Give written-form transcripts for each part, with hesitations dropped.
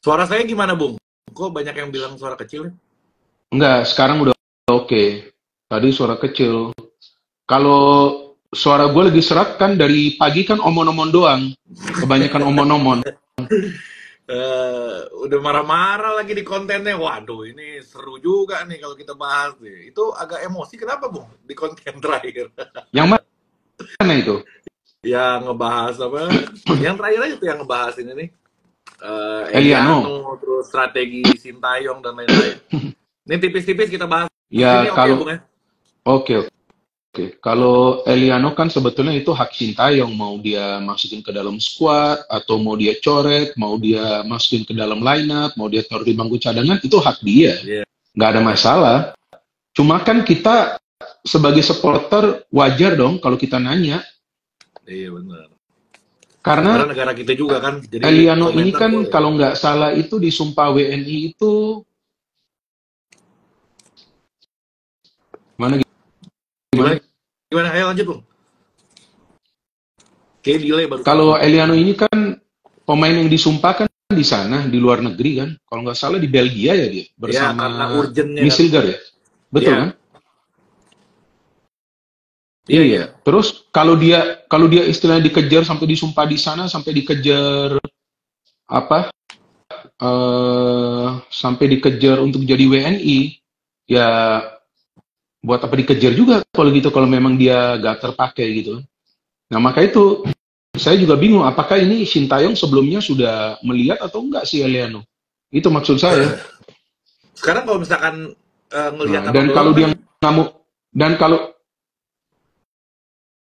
Suara saya gimana, Bung? Kok banyak yang bilang suara kecil ya? Enggak, sekarang udah oke. Tadi suara kecil. Kalau suara gue lagi serak kan dari pagi kan omon-omon doang. Kebanyakan omon-omon. Udah marah-marah lagi di kontennya. Waduh, ini seru juga nih kalau kita bahas nih. Itu agak emosi, kenapa, Bung? Di konten terakhir. Yang mana itu? Yang ngebahas apa? Yang terakhir aja tuh yang ngebahas ini nih. Eliano. Eliano, terus strategi Sintayong dan lain-lain. Ini tipis-tipis kita bahas ini, Ya oke, kalau Bung ya? oke oke. Kalau Eliano kan sebetulnya itu hak Sintayong mau dia masukin ke dalam squad atau mau dia coret, mau dia masukin ke dalam lineup, mau dia taruh di bangku cadangan itu hak dia. Iya, Nggak ada masalah. Cuma kan kita sebagai supporter wajar dong kalau kita nanya. iya benar. Karena Karena negara kita juga kan, jadi Eliano ini komentar kan boleh. kalau nggak salah itu di Sumpah WNI itu mana Gimana? gimana? Gimana? Ayo lanjut, Bung. Kayak delay barusan. Kalau Eliano ini kan pemain yang disumpahkan di sana di luar negeri kan, kalau nggak salah di Belgia ya dia Ya, karena bersama urgennya kan. Misilgar ya, betul kan? Ya, iya, Iya. iya. Terus kalau dia istilahnya dikejar sampai disumpah di sana sampai dikejar apa? Sampai dikejar untuk jadi WNI ya buat apa dikejar juga kalau gitu kalau memang dia gak terpakai gitu. Nah maka itu saya juga bingung apakah ini Sintayong sebelumnya sudah melihat atau enggak si Eliano. Itu maksud saya. Sekarang kalau misalkan ngelihat Nah, apa dan belum kalau kan. dia ngamuk dan kalau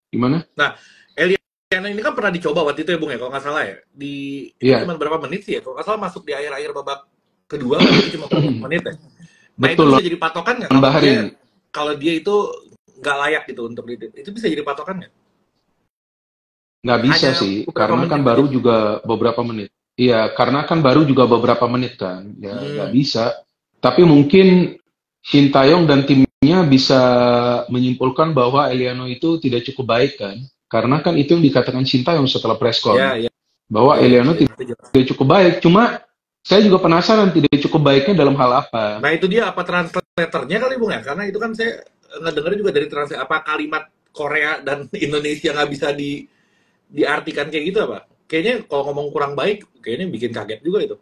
gimana? Nah, Eliana ini kan pernah dicoba waktu itu ya, Bung ya, kalau nggak salah ya. Itu Iya, cuma berapa menit sih ya? Kalau nggak salah masuk di akhir-akhir babak kedua kan, itu cuma berapa menit ya. Nah, itu betul bisa loh jadi patokan nggak Bahrain. kalau dia itu nggak layak gitu untuk itu bisa jadi patokan nggak? Nggak bisa Hanya sih, beberapa karena kan menit aja. baru juga beberapa menit. Iya, karena kan baru juga beberapa menit kan. Ya nggak Hmm. bisa. Tapi mungkin Sintayong dan timnya bisa menyimpulkan bahwa Eliano itu tidak cukup baik kan. Karena kan itu yang dikatakan Sintayong setelah press con. Ya, ya, Bahwa ya, Eliano ya, itu jelas. tidak cukup baik. Cuma saya juga penasaran tidak cukup baiknya dalam hal apa. Nah, itu dia apa translatornya kali, Bung ya? Karena itu kan saya ngedenger juga dari translate apa kalimat Korea dan Indonesia nggak bisa diartikan kayak gitu apa? Kayaknya kalau ngomong kurang baik, kayaknya bikin kaget juga itu.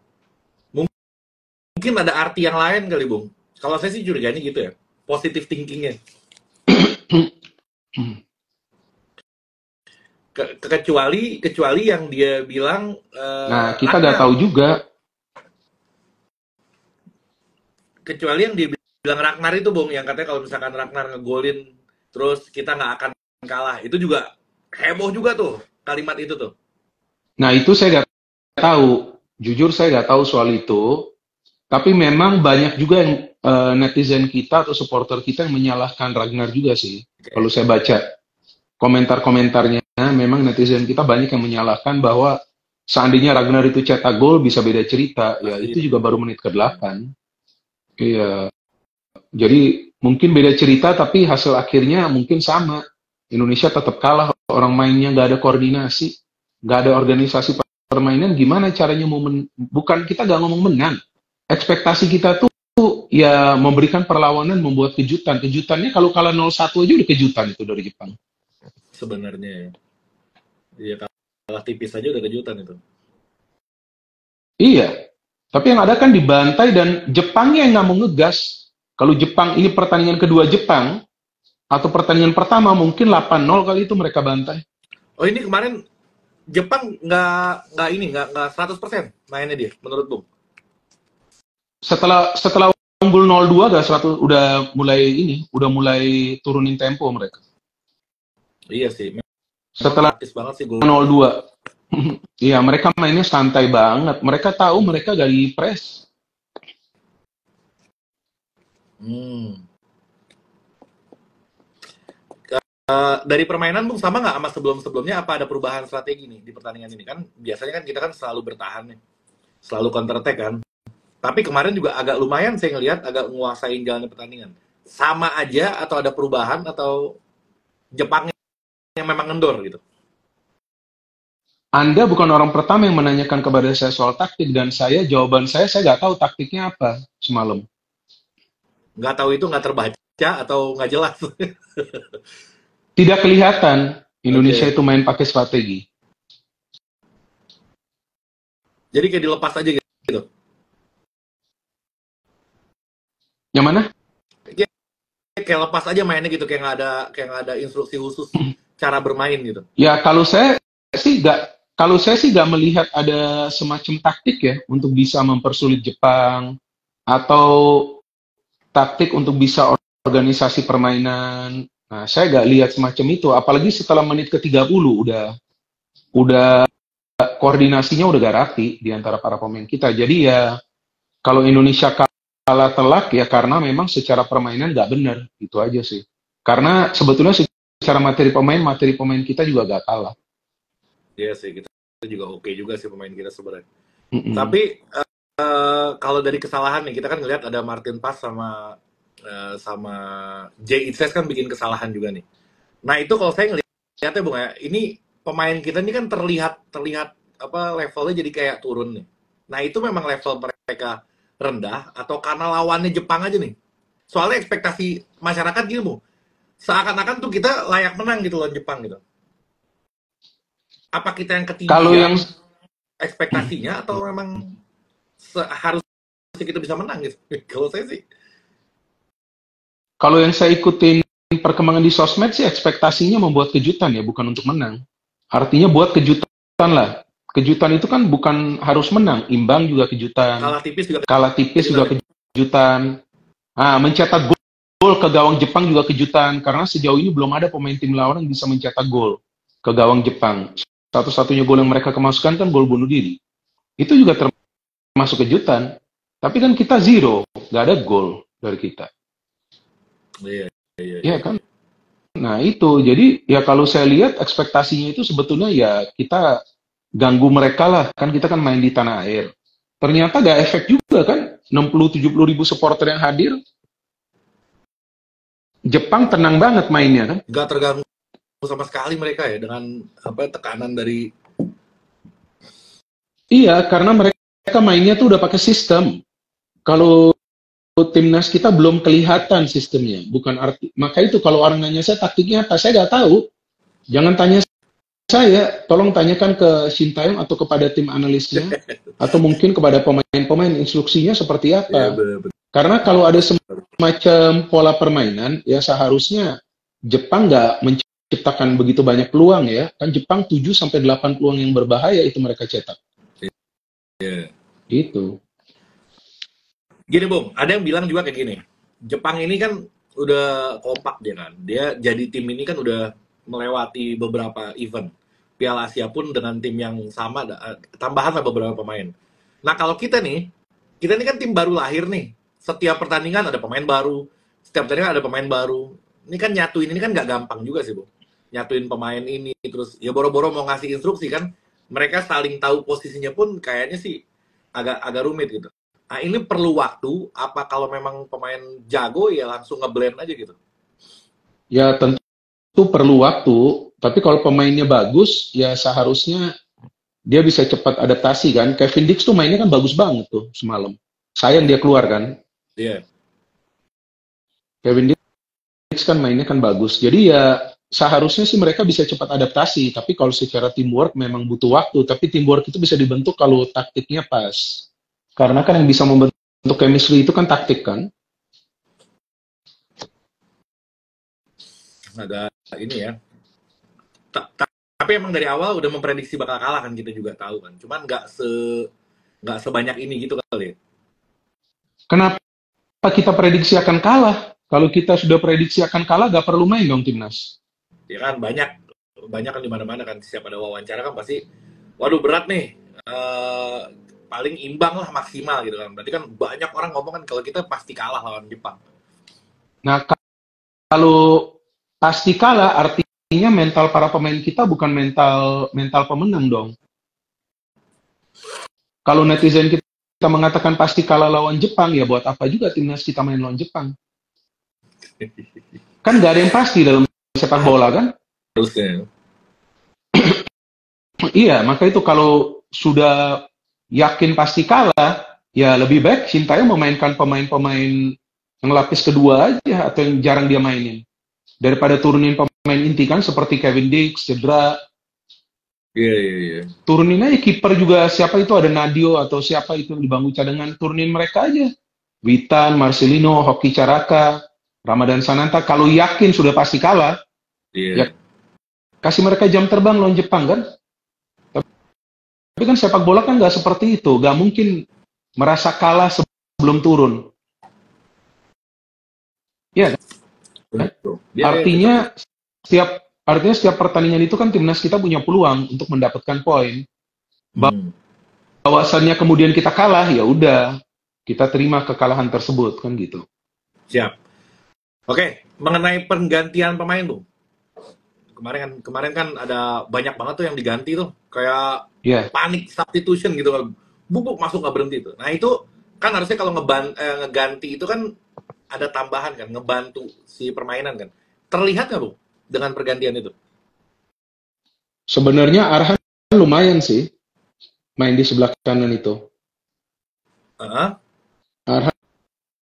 Mungkin ada arti yang lain kali, Bung. Kalau saya sih curiganya gitu ya. Positive thinkingnya. Kecuali yang dia bilang Nah, kita nggak Ragnar. tahu juga. Kecuali yang dia bilang Ragnar itu, Bung, yang katanya kalau misalkan Ragnar ngegolin terus kita nggak akan kalah. Itu juga heboh juga tuh kalimat itu tuh. Nah, itu saya nggak tahu. Jujur saya nggak tahu soal itu. Tapi memang banyak juga yang netizen kita atau supporter kita yang menyalahkan Ragnar juga sih. Kalau Oke. saya baca komentar-komentarnya, memang netizen kita banyak yang menyalahkan bahwa seandainya Ragnar itu cetak gol bisa beda cerita. Ya Pasti. itu juga baru menit ke-8. Iya. Jadi mungkin beda cerita tapi hasil akhirnya mungkin sama. Indonesia tetap kalah, orang mainnya nggak ada koordinasi, nggak ada organisasi permainan. Gimana caranya bukan kita nggak ngomong menang. Ekspektasi kita tuh ya memberikan perlawanan, membuat kejutan. Kejutannya kalau kalah 0-1 aja udah kejutan itu dari Jepang. Sebenarnya ya. Iya, kalah tipis aja udah kejutan itu. Iya, tapi yang ada kan dibantai dan Jepangnya yang nggak mau ngegas. Kalau Jepang ini pertandingan kedua Jepang atau pertandingan pertama mungkin 8-0 kali itu mereka bantai. Oh, ini kemarin Jepang nggak ini nggak 100% mainnya dia menurut Bung. Setelah unggul 0-2 gak 100 udah mulai turunin tempo mereka. Iya sih, memang Setelah taktis banget sih golnya dia. 0-2. Iya, mereka mainnya santai banget. Mereka tahu Hmm. mereka gak di press. Hmm. Dari permainan Bung sama nggak sama sebelum-sebelumnya, apa ada perubahan strategi nih di pertandingan ini? Kan biasanya kan kita kan selalu bertahan nih, selalu counter attack kan. Tapi kemarin juga agak lumayan saya ngelihat agak nguasain jalannya pertandingan. Sama aja atau ada perubahan atau Jepang yang memang ngendor gitu? Anda bukan orang pertama yang menanyakan kepada saya soal taktik, dan jawaban saya nggak tahu taktiknya apa semalam. Nggak tahu itu nggak terbaca atau nggak jelas. Tidak kelihatan Indonesia Oke. itu main pakai strategi. Jadi kayak dilepas aja gitu. Yang mana? Kayak, kayak lepas aja mainnya gitu, kayak nggak ada instruksi khusus cara bermain gitu. Ya kalau saya sih nggak melihat ada semacam taktik ya untuk bisa mempersulit Jepang, atau taktik untuk bisa organisasi permainan. Nah, saya nggak lihat semacam itu. Apalagi setelah menit ke-30 udah koordinasinya udah gak rapi di antara para pemain kita. Jadi ya kalau Indonesia kalah telak ya karena memang secara permainan nggak benar, itu aja sih. Karena sebetulnya secara materi pemain kita juga gak kalah. Iya sih, kita juga oke juga sih pemain kita sebenarnya. Mm-mm. Tapi kalau dari kesalahan nih, kita kan ngelihat ada Martin Pass sama Jay Itzes kan bikin kesalahan juga nih. Nah itu kalau saya ngelihatnya Bung ya, ini pemain kita ini kan terlihat terlihat apa levelnya jadi kayak turun nih. Nah itu memang level mereka rendah atau karena lawannya Jepang aja nih. Soalnya ekspektasi masyarakat gini Bu, seakan-akan tuh kita layak menang gitu lawan Jepang gitu. Apa kita yang Kalau yang ketinggian ekspektasinya atau memang harusnya kita bisa menang gitu? Kalau saya sih, kalau yang saya ikutin perkembangan di sosmed sih ekspektasinya membuat kejutan ya, bukan untuk menang. Artinya buat kejutan lah. Kejutan itu kan bukan harus menang, imbang juga kejutan, kalah tipis juga kalah tipis kejutan juga ya. kejutan. Mencetak gol ke gawang Jepang juga kejutan, karena sejauh ini belum ada pemain tim lawan yang bisa mencetak gol ke gawang Jepang. Satu-satunya gol yang mereka kemasukan kan gol bunuh diri. Itu juga termasuk kejutan. Tapi kan kita zero, nggak ada gol dari kita. Iya, iya, Iya iya, kan? iya. Nah itu, jadi ya kalau saya lihat ekspektasinya itu sebetulnya ya kita ganggu mereka lah, kan kita kan main di tanah air. Ternyata gak efek juga kan, 60-70 ribu supporter yang hadir, Jepang tenang banget mainnya kan. Nggak terganggu sama sekali mereka ya dengan apa tekanan dari Iya, karena mereka mainnya tuh udah pakai sistem. Kalau timnas kita belum kelihatan sistemnya, bukan arti. Maka itu kalau orang nanya saya taktiknya apa, saya nggak tahu. Jangan tanya saya, tolong tanyakan ke Sintayong atau kepada tim analisnya, atau mungkin kepada pemain-pemain instruksinya seperti ya apa. benar. Karena kalau ada semacam pola permainan, ya seharusnya Jepang nggak menciptakan begitu banyak peluang ya. Kan Jepang 7-8 peluang yang berbahaya itu mereka cetak. Ya. Gitu. Gini Bung, ada yang bilang juga kayak gini. Jepang ini kan udah kompak dia kan. Dia jadi tim ini kan udah melewati beberapa event. Piala Asia pun dengan tim yang sama, tambahan lah beberapa pemain. Nah kalau kita nih kan tim baru lahir nih. Setiap pertandingan ada pemain baru. Setiap pertandingan ada pemain baru. Ini kan nyatuin ini kan nggak gampang juga sih, Bu. Nyatuin pemain ini terus ya boro-boro mau ngasih instruksi kan. Mereka saling tahu posisinya pun kayaknya sih agak agak rumit gitu. Nah, ini perlu waktu apa kalau memang pemain jago ya langsung ngeblend aja gitu. Ya tentu perlu waktu, tapi kalau pemainnya bagus, ya seharusnya dia bisa cepat adaptasi kan. Kevin Dix tuh mainnya kan bagus banget tuh semalam. Sayang dia keluar kan. Iya. Kevin Dix kan mainnya kan bagus. Jadi ya seharusnya sih mereka bisa cepat adaptasi. Tapi kalau secara teamwork memang butuh waktu. Tapi teamwork itu bisa dibentuk kalau taktiknya pas. Karena kan yang bisa membentuk chemistry itu kan taktik kan. Agak ini ya. Tapi emang dari awal udah memprediksi bakal kalah kan kita juga tahu kan. Cuman nggak sebanyak ini gitu kali ya. Kenapa kita prediksi akan kalah? Kalau kita sudah prediksi akan kalah, gak perlu main dong timnas. Ya kan banyak kan di mana-mana kan setiap ada wawancara kan pasti waduh berat nih. Paling imbang lah maksimal gitu kan. Berarti kan banyak orang ngomong kan kalau kita pasti kalah lawan Jepang. Nah, kalau pasti kalah, artinya mental para pemain kita bukan mental mental pemenang dong. Kalau netizen kita mengatakan pasti kalah lawan Jepang, ya buat apa juga timnas kita main lawan Jepang? Kan gak ada yang pasti dalam sepak bola kan? Harusnya. Iya, maka itu kalau sudah yakin pasti kalah, ya lebih baik Sintayong memainkan pemain-pemain yang lapis kedua aja atau yang jarang dia mainin. Daripada turunin pemain inti kan seperti Kevin Dix, cedera, Iya, iya, iya. turunin aja kiper juga siapa itu ada Nadio atau siapa itu yang dibangun cadangan, turunin mereka aja. Witan, Marcelino, Hoki Caraka, Ramadan Sananta kalau yakin sudah pasti kalah, ya Iya. kasih mereka jam terbang lawan Jepang kan. Tapi kan sepak bola kan nggak seperti itu, nggak mungkin merasa kalah sebelum turun. Ya, kan? Betul. Iya, iya, Artinya setiap setiap pertandingan itu kan timnas kita punya peluang untuk mendapatkan poin. Hmm, Bahwasannya kemudian kita kalah, ya udah kita terima kekalahan tersebut kan gitu. siap. Oke, mengenai penggantian pemain tuh. Kemarin kan ada banyak banget tuh yang diganti tuh, kayak Ya, panik substitution gitu kan. Bubuk masuk nggak berhenti tuh. Nah, itu kan harusnya kalau ngeganti itu kan ada tambahan kan, ngebantu si permainan kan. Terlihat nggak, Bu, dengan pergantian itu? sebenarnya Arhan lumayan sih main di sebelah kanan itu. Heeh. Arhan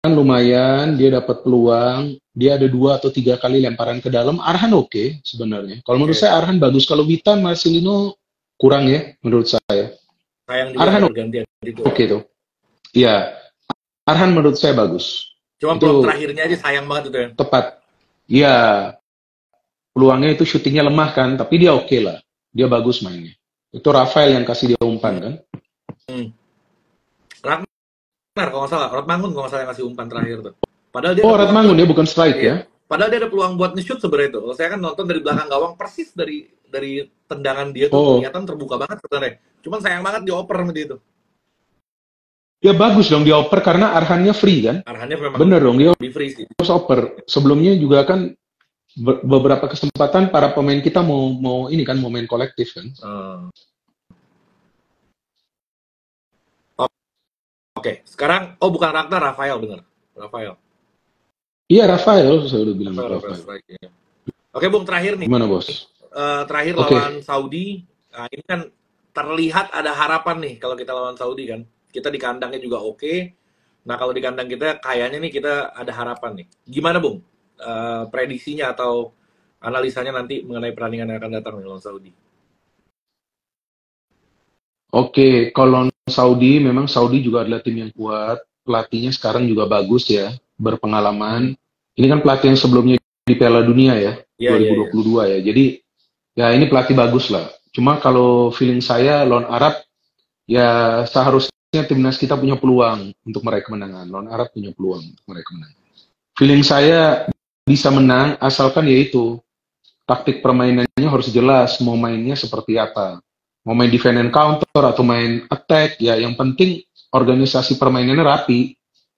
lumayan, dia dapat peluang, dia ada 2 atau 3 kali lemparan ke dalam. Arhan oke sebenarnya. Kalau menurut Oke. saya Arhan bagus. Kalau Witan, Marcelino kurang ya menurut saya. Sayang juga ada Arhan pergantian itu ya. oke tuh. Iya, Arhan menurut saya bagus. Cuma peluang Itu terakhirnya aja sayang banget itu ya. tepat. Ya, peluangnya itu syutingnya lemah kan, tapi dia oke lah. Dia bagus mainnya. Itu Rafael yang kasih dia umpan kan. Hmm. Ratmar kalau nggak salah, Ratmangun kalau nggak salah yang ngasih umpan terakhir tuh. Padahal dia Oh, ada peluang buat Ratmangun ya, bukan strike iya. ya. Padahal dia ada peluang buat nge-shoot sebenarnya itu. Kalau saya kan nonton dari belakang gawang persis dari tendangan dia tuh Oh, kelihatan terbuka banget sebenarnya. Cuman sayang banget dioper sama dia tuh. ya bagus dong dia oper karena Arhannya free kan. Arahannya memang Bener dong, dia di free sih. harus oper. Sebelumnya juga kan beberapa kesempatan para pemain kita mau ini kan mau main kolektif kan. Eh, Oke, sekarang bukan Ragnar, Rafael bener. Rafael. Iya Rafael, saya udah bilang Rafael Rafael. strike, ya. Oke, Bung, terakhir nih. Gimana bos? Terakhir Oke, lawan Saudi. Nah, ini kan terlihat ada harapan nih kalau kita lawan Saudi kan. Kita di kandangnya juga oke. Nah, kalau di kandang kita kayaknya nih kita ada harapan nih. Gimana, Bung? Prediksinya atau analisanya nanti mengenai pertandingan yang akan datang nih lawan Saudi? oke. Kalau Saudi, memang Saudi juga adalah tim yang kuat. Pelatihnya sekarang juga bagus ya, Hmm. berpengalaman. Ini kan pelatih yang sebelumnya di Piala Dunia ya, Iya, iya, iya. 2022 ya. Jadi ya ini pelatih bagus lah. Cuma kalau feeling saya lawan Arab, ya seharusnya timnas kita punya peluang untuk meraih kemenangan. Lawan Arab punya peluang untuk meraih kemenangan. Feeling saya bisa menang asalkan yaitu taktik permainannya harus jelas mau mainnya seperti apa. Mau main defend and counter atau main attack, ya yang penting organisasi permainannya rapi.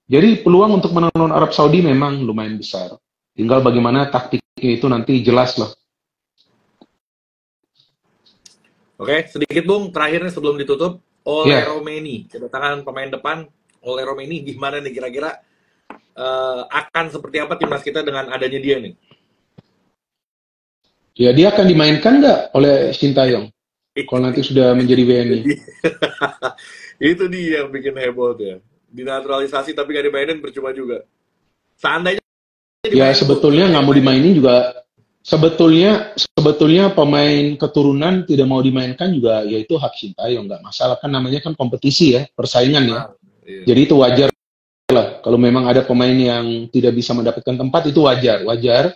Jadi peluang untuk menang lawan Arab Saudi memang lumayan besar. Tinggal bagaimana taktiknya itu nanti jelas lah. Oke, sedikit Bung, terakhirnya sebelum ditutup, Ole Ya, Romeni, kedatangan pemain depan, Ole Romeni gimana nih kira-kira akan seperti apa timnas kita dengan adanya dia nih? ya dia akan dimainkan nggak oleh Sintayong kalau nanti sudah menjadi WNI? Jadi itu dia yang bikin heboh tuh ya. Dinaturalisasi tapi gak dimainin percuma juga. Seandainya Ya dimainin Bung, sebetulnya seandainya nggak mau dimainin. dimainin juga. Sebetulnya pemain keturunan tidak mau dimainkan juga, yaitu hak Sintayong, nggak masalah kan namanya kan kompetisi ya, persaingan ya. Nah, iya. Jadi itu wajar lah kalau memang ada pemain yang tidak bisa mendapatkan tempat itu wajar.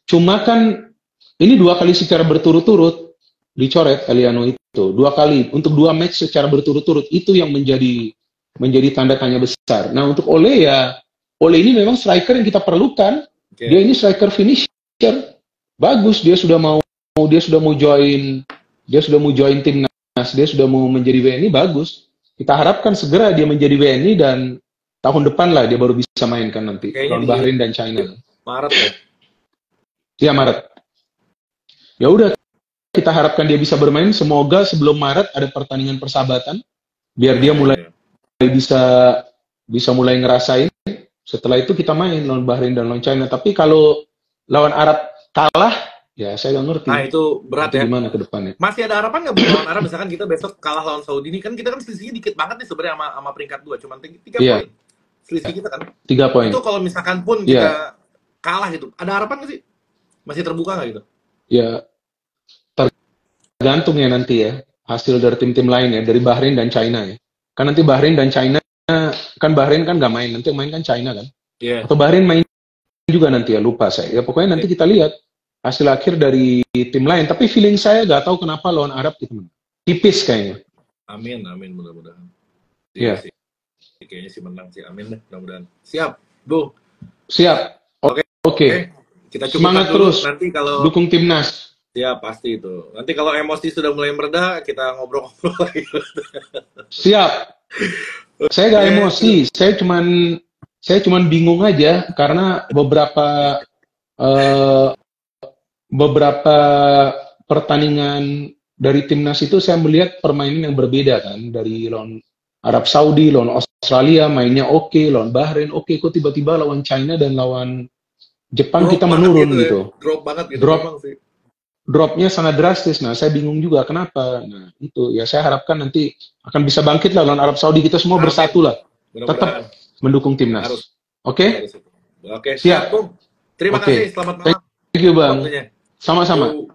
Cuma kan ini 2 kali secara berturut-turut dicoret Eliano itu 2 kali untuk 2 match secara berturut-turut itu yang menjadi tanda tanya besar. Nah untuk Ole ini memang striker yang kita perlukan. Dia Oke. ini striker finisher. Bagus, dia sudah mau join timnas, dia sudah mau menjadi WNI bagus. Kita harapkan segera dia menjadi WNI dan tahun depan lah dia baru bisa mainkan nanti Kayaknya lawan di Bahrain dan China. Maret ya. Ya Maret. Ya udah kita harapkan dia bisa bermain. Semoga sebelum Maret ada pertandingan persahabatan biar Iya, dia iya, mulai iya. bisa bisa mulai ngerasain. Setelah itu kita main lawan Bahrain dan lawan China. Tapi kalau lawan Arab kalah, Ya, saya nggak ngerti Nah, itu berat itu ya. gimana ke depannya. Masih ada harapan nggak Bung lawan Arab? Misalkan kita besok kalah lawan Saudi ini kan kita kan selisihnya dikit banget nih sebenarnya sama peringkat 2, cuma 3 Iya, poin selisih kita kan. 3 poin. Itu kalau misalkan pun Iya, kita kalah gitu, ada harapan nggak sih? Masih terbuka nggak gitu? ya tergantung ya nanti ya hasil dari tim-tim lain ya, dari Bahrain dan China ya. Kan nanti Bahrain dan China, kan Bahrain kan nggak main, nanti yang main kan China kan. Iya. Atau Bahrain main juga nanti ya, lupa saya. Ya pokoknya nanti kita lihat hasil akhir dari tim lain. Tapi feeling saya nggak tahu kenapa lawan Arab itu menang. Tipis kayaknya. Amin, amin mudah-mudahan. Iya Iya. sih. Kayaknya sih menang sih. Amin deh, mudah-mudahan. Siap, Bung. Siap. Oke. Oke. Kita Semangat dulu terus. nanti kalau Dukung timnas. ya pasti itu. Nanti kalau emosi sudah mulai mereda, kita ngobrol-ngobrol lagi. Siap. Saya nggak emosi. Saya cuman bingung aja karena eh, beberapa pertandingan dari timnas itu saya melihat permainan yang berbeda kan, dari lawan Arab Saudi, lawan Australia mainnya oke, lawan Bahrain oke, kok tiba-tiba lawan China dan lawan Jepang Drop kita banget menurun gitu ya. gitu. Drop banget gitu Drop memang sih. Dropnya sangat drastis. Nah, saya bingung juga kenapa. Nah, itu ya saya harapkan nanti akan bisa bangkit lah lawan Arab Saudi, kita semua Amin. bersatu lah. Mudah-mudahan. Tetap mendukung timnas. Harus. Oke? Harus. Oke, Siap. siap, Bung. Terima Oke. kasih. Selamat malam. Thank you, Bang. Waktunya. Sama-sama. Yo.